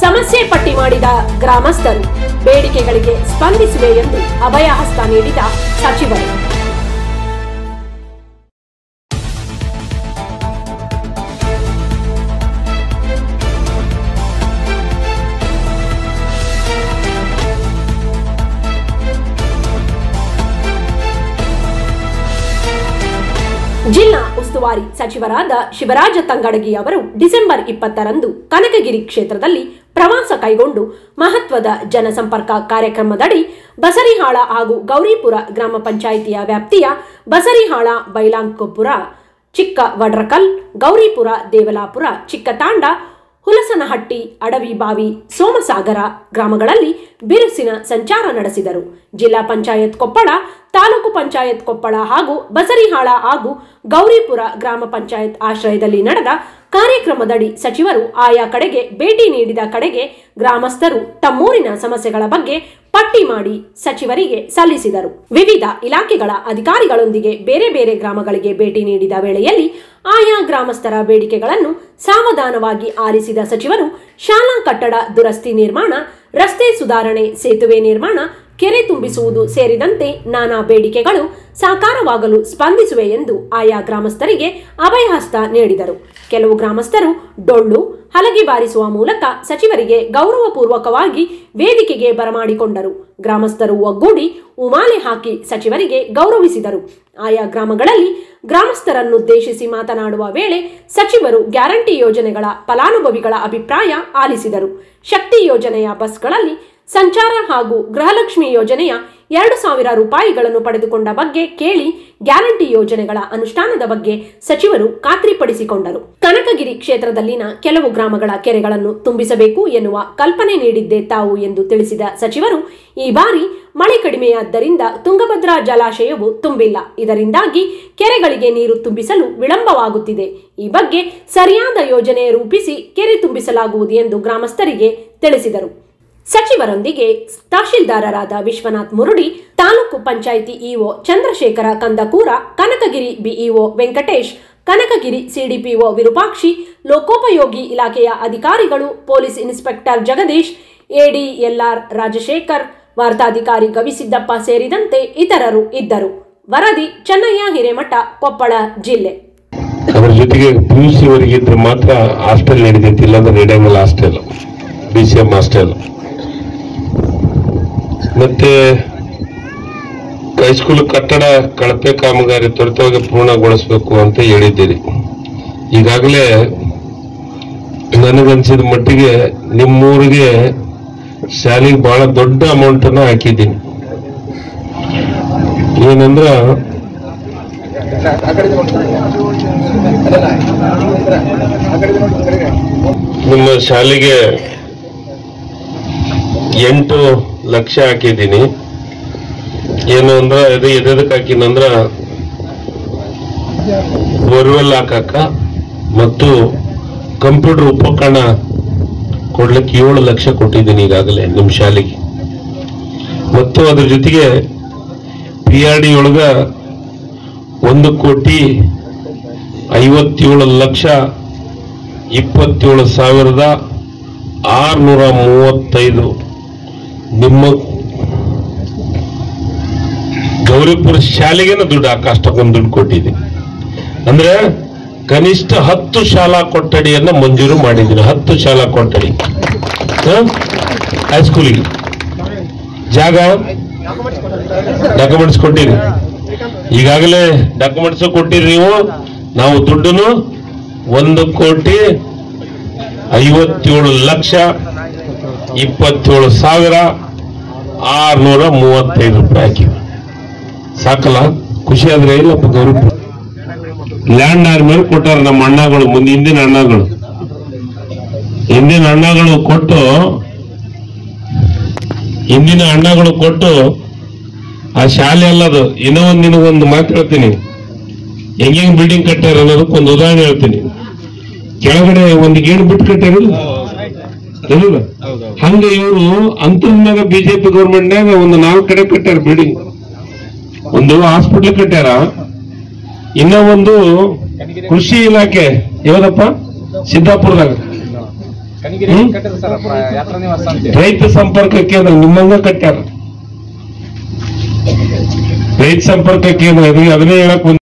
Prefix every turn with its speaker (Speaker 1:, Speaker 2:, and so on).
Speaker 1: ಸಮಸ್ಯೆ ಪಟ್ಟಿ ಮಾಡಿದ ಗ್ರಾಮಸ್ಥರು ಬೇಡಿಕೆಗಳಿಗೆ ಸ್ಪಂದಿಸುವೆ ಎಂದು ಅಭಯಹಸ್ತ ನೀಡಿದ ಸಚಿವರು. ಜಿಲ್ಲಾ ಉಸ್ತುವಾರಿ ಸಚಿವರಾದ ಶಿವರಾಜ ತಂಗಡಗಿ ಅವರು ಡಿಸೆಂಬರ್ 20ರಂದು ಕನಕಗಿರಿ ಕ್ಷೇತ್ರದಲ್ಲಿ ಪ್ರವಾಸ ಕೈಗೊಂಡು ಮಹತ್ವದ ಜನಸಂಪರ್ಕ ಕಾರ್ಯಕ್ರಮದಡಿ ಬಸರಿಹಾಳ ಹಾಗೂ ಗೌರಿಪುರ ಗ್ರಾಮ ಪಂಚಾಯಿತಿಯ ವ್ಯಾಪ್ತಿಯ ಬಸರಿಹಾಳ, ಬೈಲಾಂಕೊಪುರ, ಚಿಕ್ಕ ವಡ್ರಕಲ್, ಗೌರಿಪುರ, ದೇವಲಾಪುರ, ಚಿಕ್ಕತಾಂಡ, ಹುಲಸನಹಟ್ಟಿ, ಅಡವಿಬಾವಿ, ಸೋಮಸಾಗರ ಗ್ರಾಮಗಳಲ್ಲಿ ಬಿರುಸಿನ ಸಂಚಾರ ನಡೆಸಿದರು. ಜಿಲ್ಲಾ ಪಂಚಾಯತ್ ಕೊಪ್ಪಳ, ತಾಲೂಕು ಪಂಚಾಯತ್ ಕೊಪ್ಪಳ ಹಾಗೂ ಬಸರಿಹಾಳ ಹಾಗೂ ಗೌರಿಪುರ ಗ್ರಾಮ ಪಂಚಾಯತ್ ಆಶ್ರಯದಲ್ಲಿ ನಡೆದ ಕಾರ್ಯಕ್ರಮದಡಿ ಸಚಿವರು ಆಯಾ ಕಡೆಗೆ ಭೇಟಿ ನೀಡಿದ ಕಡೆಗೆ ಗ್ರಾಮಸ್ಥರು ತಮ್ಮೂರಿನ ಸಮಸ್ಯೆಗಳ ಬಗ್ಗೆ ಪಟ್ಟಿ ಮಾಡಿ ಸಚಿವರಿಗೆ ಸಲ್ಲಿಸಿದರು. ವಿವಿಧ ಇಲಾಖೆಗಳ ಅಧಿಕಾರಿಗಳೊಂದಿಗೆ ಬೇರೆ ಬೇರೆ ಗ್ರಾಮಗಳಿಗೆ ಭೇಟಿ ನೀಡಿದ ವೇಳೆಯಲ್ಲಿ ಆಯಾ ಗ್ರಾಮಸ್ಥರ ಬೇಡಿಕೆಗಳನ್ನು ಸಾವಧಾನವಾಗಿ ಆಲಿಸಿದ ಸಚಿವರು ಶಾಲಾ ಕಟ್ಟಡ ದುರಸ್ತಿ ನಿರ್ಮಾಣ, ರಸ್ತೆ ಸುಧಾರಣೆ, ಸೇತುವೆ ನಿರ್ಮಾಣ, ಕೆರೆ ತುಂಬಿಸುವುದು ಸೇರಿದಂತೆ ನಾನಾ ಬೇಡಿಕೆಗಳು ಸಾಕಾರವಾಗಲು ಸ್ಪಂದಿಸುವೆ ಎಂದು ಆಯಾ ಗ್ರಾಮಸ್ಥರಿಗೆ ಅಭಯಹಸ್ತ ನೀಡಿದರು. ಕೆಲವು ಗ್ರಾಮಸ್ಥರು ಡೊಳ್ಳು, ಹಲಗೆ ಬಾರಿಸುವ ಮೂಲಕ ಸಚಿವರಿಗೆ ಗೌರವಪೂರ್ವಕವಾಗಿ ವೇದಿಕೆಗೆ ಬರಮಾಡಿಕೊಂಡರು. ಗ್ರಾಮಸ್ಥರು ಒಗ್ಗೂಡಿ ಉಮಾಲೆ ಹಾಕಿ ಸಚಿವರಿಗೆ ಗೌರವಿಸಿದರು. ಆಯಾ ಗ್ರಾಮಗಳಲ್ಲಿ ಗ್ರಾಮಸ್ಥರನ್ನುದ್ದೇಶಿಸಿ ಮಾತನಾಡುವ ವೇಳೆ ಸಚಿವರು ಗ್ಯಾರಂಟಿ ಯೋಜನೆಗಳ ಫಲಾನುಭವಿಗಳ ಅಭಿಪ್ರಾಯ ಆಲಿಸಿದರು. ಶಕ್ತಿ ಯೋಜನೆಯ ಬಸ್ಗಳಲ್ಲಿ ಸಂಚಾರ ಹಾಗೂ ಗೃಹಲಕ್ಷ್ಮಿ ಯೋಜನೆಯ 2,000 ರೂಪಾಯಿಗಳನ್ನು ಪಡೆದುಕೊಂಡ ಬಗ್ಗೆ ಕೇಳಿ ಗ್ಯಾರಂಟಿ ಯೋಜನೆಗಳ ಅನುಷ್ಠಾನದ ಬಗ್ಗೆ ಸಚಿವರು ಖಾತ್ರಿಪಡಿಸಿಕೊಂಡರು. ಕನಕಗಿರಿ ಕ್ಷೇತ್ರದಲ್ಲಿನ ಕೆಲವು ಗ್ರಾಮಗಳ ಕೆರೆಗಳನ್ನು ತುಂಬಿಸಬೇಕು ಎನ್ನುವ ಕಲ್ಪನೆ ನೀಡಿದ್ದೇ ತಾವು ಎಂದು ತಿಳಿಸಿದ ಸಚಿವರು, ಈ ಬಾರಿ ಮಳೆ ಕಡಿಮೆಯಾದ್ದರಿಂದ ತುಂಗಭದ್ರಾ ಜಲಾಶಯವು ತುಂಬಿಲ್ಲ. ಇದರಿಂದಾಗಿ ಕೆರೆಗಳಿಗೆ ನೀರು ತುಂಬಿಸಲು ವಿಳಂಬವಾಗುತ್ತಿದೆ. ಈ ಬಗ್ಗೆ ಸರಿಯಾದ ಯೋಜನೆ ರೂಪಿಸಿ ಕೆರೆ ತುಂಬಿಸಲಾಗುವುದು ಎಂದು ಗ್ರಾಮಸ್ಥರಿಗೆ ತಿಳಿಸಿದರು. ಸಚಿವರೊಂದಿಗೆ ತಹಶೀಲ್ದಾರರಾದ Vishwanath Murudi, taluk panchayat EO Chandrashekhara Kandakura, Kanakagiri BEO Venkatesh, Kanakagiri CDPO Virupakshi, ಲೋಕೋಪಯೋಗಿ ಇಲಾಖೆಯ ಅಧಿಕಾರಿಗಳು, police inspector Jagadish, ADLR Rajashekhar, ವಾರ್ತಾಧಿಕಾರಿ ಗವಿಸಿದ್ದಪ್ಪ ಸೇರಿದಂತೆ ಇತರರು ಇದ್ದರು. ವರದಿ ಚೆನ್ನಯ್ಯ ಹಿರೇಮಠ, ಕೊಪ್ಪಳ ಜಿಲ್ಲೆ.
Speaker 2: ಅದರ ಜೊತೆಗೆ PUC ವರೆಗೆ ಇದ್ರೆ ಮಾತ್ರ ಹಾಸ್ಟೆಲ್ ನಡೆದೈತಿ, ಇಲ್ಲಾಂದ್ರೆ ನಡೆಯಂಗಿಲ್ಲ. ಹಾಸ್ಟೆಲ್ BCM ಹಾಸ್ಟೆಲ್ ಮತ್ತೆ ಹೈಸ್ಕೂಲ್ ಕಟ್ಟಡ ಕಳಪೆ ಕಾಮಗಾರಿ ತ್ವರಿತವಾಗಿ ಪೂರ್ಣಗೊಳಿಸಬೇಕು ಅಂತ ಹೇಳಿದ್ದೀರಿ. ಈಗಾಗಲೇ ನನಗನ್ಸಿದ ಮಟ್ಟಿಗೆ ನಿಮ್ಮೂರಿಗೆ ಶಾಲೆಗೆ ಬಹಳ ದೊಡ್ಡ ಅಮೌಂಟ್ ಅನ್ನ ಹಾಕಿದ್ದೀನಿ. ಏನಂದ್ರ ನಿಮ್ಮ ಶಾಲೆಗೆ 8 ಲಕ್ಷ ಹಾಕಿದ್ದೀನಿ. ಏನು ಅಂದ್ರ ಎದಕ್ಕೆ ಹಾಕಿನಂದ್ರ ಬೋರ್ವೆಲ್ ಹಾಕಕ್ಕ ಮತ್ತು ಕಂಪ್ಯೂಟರ್ ಉಪಕರಣ ಕೊಡ್ಲಿಕ್ಕೆ 7 ಲಕ್ಷ ಕೊಟ್ಟಿದ್ದೀನಿ ಈಗಾಗಲೇ ನಿಮ್ಮ ಶಾಲೆಗೆ. ಮತ್ತು ಅದ್ರ ಜೊತೆಗೆ PRD ಒಳಗ 1,57,635 ನಿಮ್ಮ ಗೌರಿಪುರ ಶಾಲೆಗೆ ದುಡ್ಡು ಅಷ್ಟಕ್ಕೊಂದು ದುಡ್ಡು ಕೊಟ್ಟಿದ್ದೀನಿ. ಅಂದ್ರೆ ಕನಿಷ್ಠ 10 ಶಾಲಾ ಕೊಠಡಿಯನ್ನ ಮಂಜೂರು ಮಾಡಿದ್ದೀನಿ. 10 ಶಾಲಾ ಕೊಠಡಿ ಹೈಸ್ಕೂಲಿಗೆ ಜಾಗ ಡಾಕ್ಯುಮೆಂಟ್ಸ್ ಕೊಟ್ಟಿರಿ. ಈಗಾಗಲೇ ಡಾಕ್ಯುಮೆಂಟ್ಸ್ ಕೊಟ್ಟಿರಿ ನೀವು. ನಾವು ದುಡ್ಡನ್ನು 1,57,635 ರೂಪಾಯಿ ಹಾಕಿವಿ. ಸಾಕಲ್ಲ? ಖುಷಿ ಆದ್ರೆ ಇಲ್ಲಪ್ಪ. ಗೌರಿಪುರ ಲ್ಯಾಂಡ್ ಆದ್ಮೇಲೆ ಕೊಟ್ಟಾರ ನಮ್ಮ ಅಣ್ಣಗಳು, ಮುಂದೆ ಹಿಂದಿನ ಅಣ್ಣಗಳು ಕೊಟ್ಟು ಆ ಶಾಲೆ ಅಲ್ಲದು. ಇನ್ನೂ ನಿನಗೊಂದು ಮಾತು ಹೇಳ್ತೀನಿ, ಹೆಂಗ್ ಬಿಲ್ಡಿಂಗ್ ಕಟ್ಟಾರ ಅನ್ನೋದಕ್ಕೊಂದು ಉದಾಹರಣೆ ಹೇಳ್ತೀನಿ. ಕೆಳಗಡೆ ಒಂದು ಗೇಣು ಬಿಟ್ಟು ಕಟ್ಟಾರಿಲ್ಲ, ಹಂಗೆ ಇವರು ಅಂತರ್ನಾಗ ಬಿಜೆಪಿ ಗೌರ್ಮೆಂಟ್ನಾಗ ಒಂದು 4 ಕಡೆ ಕಟ್ಟಾರ ಬಿಲ್ಡಿಂಗ್. ಒಂದು ಹಾಸ್ಪಿಟ್ಲ್ ಕಟ್ಟಾರ, ಇನ್ನ ಒಂದು ಕೃಷಿ ಇಲಾಖೆ ಯಾವ್ದಪ್ಪ ಸಿದ್ದಾಪುರದಾಗ ರೈತ ಸಂಪರ್ಕ ಕೇಂದ್ರ ನಿಮ್ಮಂಗ ಕಟ್ಟ್ಯಾರ. ರೈತ ಸಂಪರ್ಕ ಕೇಂದ್ರ ಅದನ್ನೇ ಹೇಳಕ್